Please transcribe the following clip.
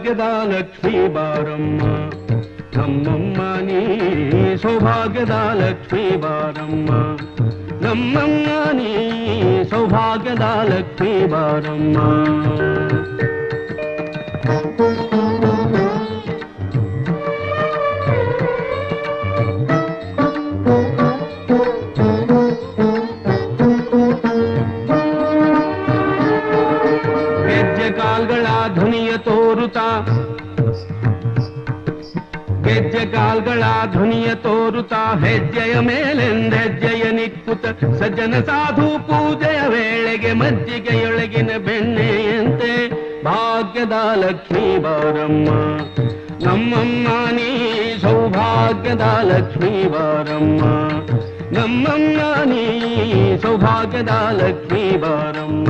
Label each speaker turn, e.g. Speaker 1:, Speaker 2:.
Speaker 1: ಸೌಭಾಗ್ಯದ ಲಕ್ಷ್ಮೀ ಬಾರಮ್ಮ ನಮ್ಮಮ್ಮ ನೀ ಸೌಭಾಗ್ಯದ ಲಕ್ಷ್ಮೀ ಬಾರಮ್ಮ ನಮ್ಮಮ್ಮ ನೀ ಸೌಭಾಗ್ಯದ ಲಕ್ಷ್ಮೀ ಬಾರಮ್ಮ ಗೆಜ್ಜೆ ಕಾಲ್ಗಳ ಧ್ವನಿಯ ತೋರುತ್ತಾ ಹೆಜ್ಜೆಯ ಮೇಲೆಂದೆಜ್ಜೆಯ ನಿಕ್ಕುತ್ತ ಸಜ್ಜನ ಸಾಧು ಪೂಜೆಯ ವೇಳೆಗೆ ಮಜ್ಜಿಗೆಯೊಳಗಿನ ಬೆಣ್ಣೆಯಂತೆ ಭಾಗ್ಯದ ಲಕ್ಷ್ಮೀ ಬಾರಮ್ಮ ನಮ್ಮಮ್ಮ ನೀ ಸೌಭಾಗ್ಯದ ಲಕ್ಷ್ಮೀ ಬಾರಮ್ಮ ನಮ್ಮಮ್ಮ ನೀ ಸೌಭಾಗ್ಯದ ಲಕ್ಷ್ಮೀ ಬಾರಮ್ಮ